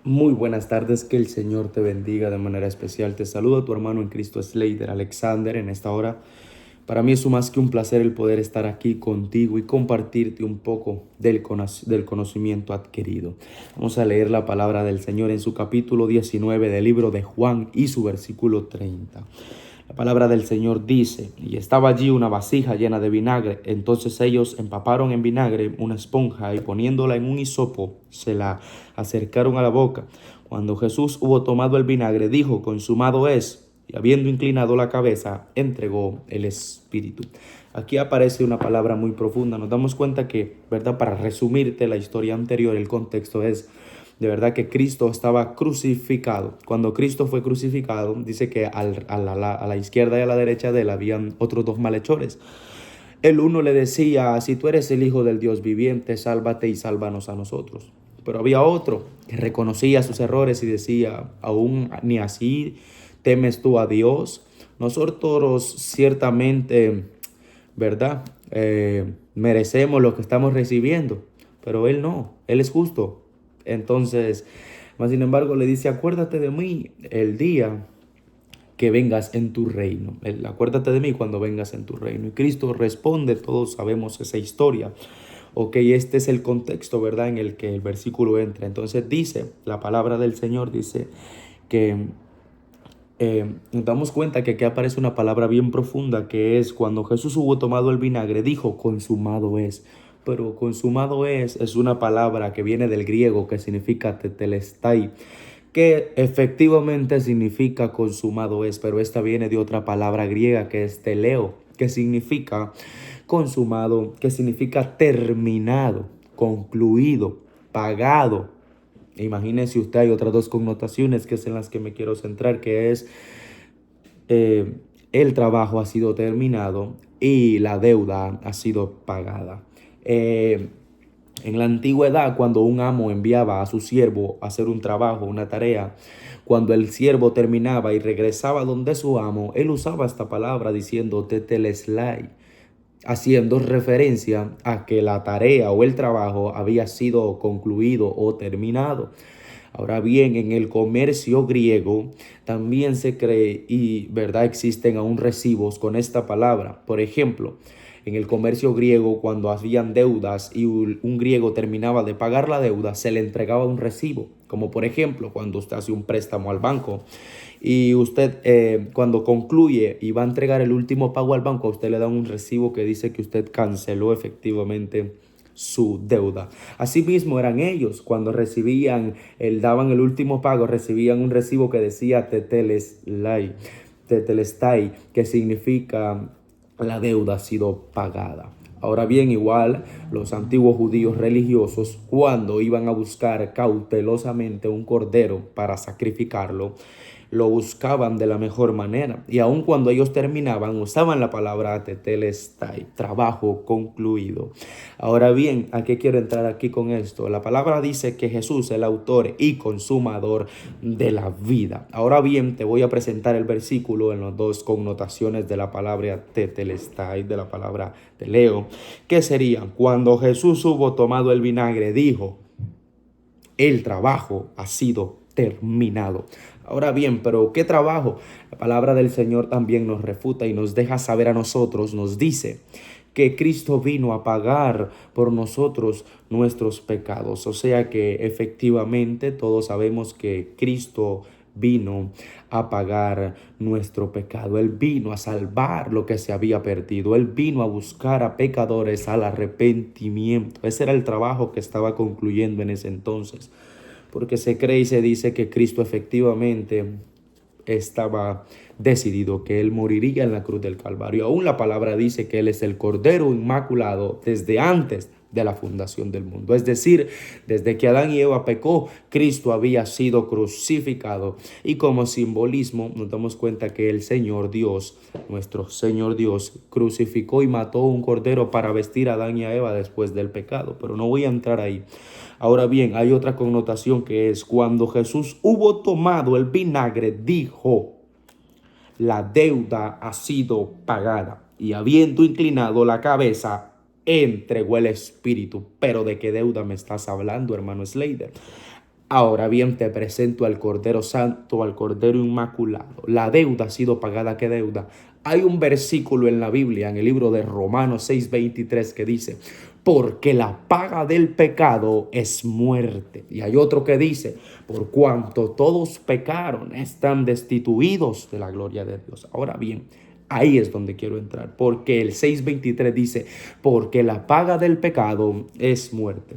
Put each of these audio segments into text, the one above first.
Muy buenas tardes, que el Señor te bendiga de manera especial. Te saluda tu hermano en Cristo Slater Alexander en esta hora. Para mí es más que un placer el poder estar aquí contigo y compartirte un poco del conocimiento adquirido. Vamos a leer la palabra del Señor en su capítulo 19 del libro de Juan y su versículo 30. La palabra del Señor dice: y estaba allí una vasija llena de vinagre. Entonces ellos empaparon en vinagre una esponja y poniéndola en un hisopo, se la acercaron a la boca. Cuando Jesús hubo tomado el vinagre, dijo: consumado es. Y habiendo inclinado la cabeza, entregó el espíritu. Aquí aparece una palabra muy profunda. Nos damos cuenta que, ¿verdad? Para resumirte la historia anterior, el contexto es de verdad que Cristo estaba crucificado. Cuando Cristo fue crucificado, dice que a la izquierda y a la derecha de él habían otros dos malhechores. El uno le decía: si tú eres el Hijo del Dios viviente, sálvate y sálvanos a nosotros. Pero había otro que reconocía sus errores y decía: aún ni así temes tú a Dios. Nosotros ciertamente, ¿verdad? Merecemos lo que estamos recibiendo, pero Él no, Él es justo. Entonces, más sin embargo, le dice: acuérdate de mí el día que vengas en tu reino. Acuérdate de mí cuando vengas en tu reino. Y Cristo responde, todos sabemos esa historia. Ok, este es el contexto, ¿verdad? En el que el versículo entra. Entonces dice, la palabra del Señor dice que nos damos cuenta que aquí aparece una palabra bien profunda, que es cuando Jesús hubo tomado el vinagre, dijo: consumado es. Pero consumado es una palabra que viene del griego, que significa tetelestai, que efectivamente significa consumado es, pero esta viene de otra palabra griega que es teleo, que significa consumado, que significa terminado, concluido, pagado. Imagínese usted, hay otras dos connotaciones que es en las que me quiero centrar, que es eh, el trabajo ha sido terminado y la deuda ha sido pagada. En la antigüedad, cuando un amo enviaba a su siervo a hacer un trabajo, una tarea, cuando el siervo terminaba y regresaba donde su amo, él usaba esta palabra diciendo tetelestai, haciendo referencia a que la tarea o el trabajo había sido concluido o terminado. Ahora bien, en el comercio griego también se cree y verdad existen aún recibos con esta palabra. Por ejemplo, en el comercio griego, cuando habían deudas y un griego terminaba de pagar la deuda, se le entregaba un recibo. Como por ejemplo, cuando usted hace un préstamo al banco y usted cuando concluye y va a entregar el último pago al banco, a usted le dan un recibo que dice que usted canceló efectivamente su deuda. Asimismo eran ellos cuando daban el último pago, recibían un recibo que decía tetelestai, que significa la deuda ha sido pagada. Ahora bien, igual los antiguos judíos religiosos, cuando iban a buscar cautelosamente un cordero para sacrificarlo, lo buscaban de la mejor manera. Y aun cuando ellos terminaban, usaban la palabra tetelestai, trabajo concluido. Ahora bien, ¿a qué quiero entrar aquí con esto? La palabra dice que Jesús es el autor y consumador de la vida. Ahora bien, te voy a presentar el versículo en las dos connotaciones de la palabra tetelestai, de la palabra teleo, que sería: cuando Jesús hubo tomado el vinagre, dijo: el trabajo ha sido terminado. Ahora bien, pero ¿qué trabajo? La palabra del Señor también nos refuta y nos deja saber a nosotros, nos dice que Cristo vino a pagar por nosotros nuestros pecados. O sea que efectivamente todos sabemos que Cristo vino a pagar nuestro pecado. Él vino a salvar lo que se había perdido. Él vino a buscar a pecadores al arrepentimiento. Ese era el trabajo que estaba concluyendo en ese entonces. Porque se cree y se dice que Cristo efectivamente estaba decidido que Él moriría en la cruz del Calvario. Aún la palabra dice que Él es el Cordero Inmaculado desde antes de la fundación del mundo. Es decir, desde que Adán y Eva pecó, Cristo había sido crucificado. Y como simbolismo nos damos cuenta que el Señor Dios, nuestro Señor Dios, crucificó y mató un cordero para vestir a Adán y a Eva después del pecado. Pero no voy a entrar ahí. Ahora bien, hay otra connotación que es cuando Jesús hubo tomado el vinagre, dijo: la deuda ha sido pagada. Y habiendo inclinado la cabeza, entregó el espíritu. Pero ¿de qué deuda me estás hablando, hermano Slater? Ahora bien, te presento al Cordero Santo, al Cordero Inmaculado. La deuda ha sido pagada. ¿Qué deuda? Hay un versículo en la Biblia, en el libro de Romanos 6:23, que dice, porque la paga del pecado es muerte. Y hay otro que dice, por cuanto todos pecaron, están destituidos de la gloria de Dios. Ahora bien, ahí es donde quiero entrar, porque el 6:23 dice, porque la paga del pecado es muerte.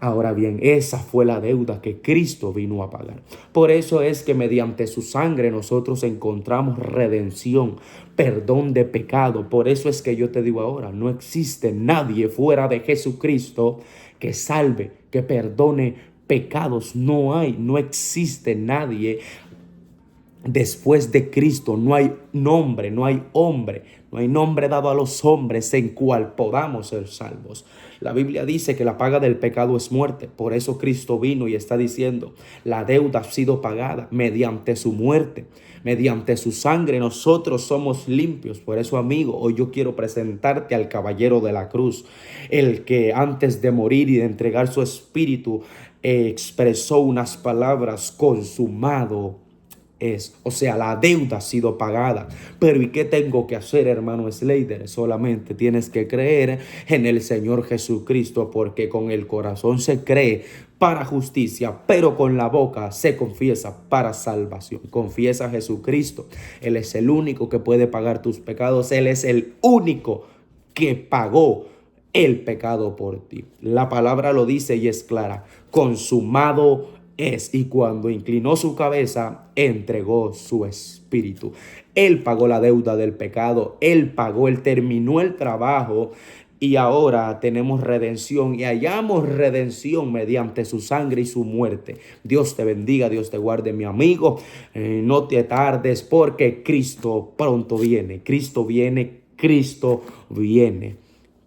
Ahora bien, esa fue la deuda que Cristo vino a pagar. Por eso es que mediante su sangre nosotros encontramos redención, perdón de pecado. Por eso es que yo te digo ahora, no existe nadie fuera de Jesucristo que salve, que perdone pecados. No existe nadie después de Cristo. No hay nombre, no hay hombre, no hay nombre dado a los hombres en cual podamos ser salvos. La Biblia dice que la paga del pecado es muerte. Por eso Cristo vino y está diciendo, la deuda ha sido pagada mediante su muerte, mediante su sangre. Nosotros somos limpios. Por eso, amigo, hoy yo quiero presentarte al caballero de la cruz, el que antes de morir y de entregar su espíritu expresó unas palabras: consumado es. O sea, la deuda ha sido pagada. Pero ¿y qué tengo que hacer, hermano Slater? Solamente tienes que creer en el Señor Jesucristo, porque con el corazón se cree para justicia, pero con la boca se confiesa para salvación. Confiesa a Jesucristo. Él es el único que puede pagar tus pecados. Él es el único que pagó el pecado por ti. La palabra lo dice y es clara: consumado es. Y cuando inclinó su cabeza, entregó su espíritu. Él pagó la deuda del pecado. Él pagó, él terminó el trabajo. Y ahora tenemos redención y hallamos redención mediante su sangre y su muerte. Dios te bendiga, Dios te guarde, mi amigo. No te tardes, porque Cristo pronto viene. Cristo viene, Cristo viene.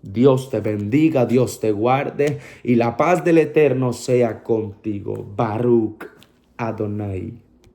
Dios te bendiga, Dios te guarde y la paz del Eterno sea contigo. Baruch Adonai.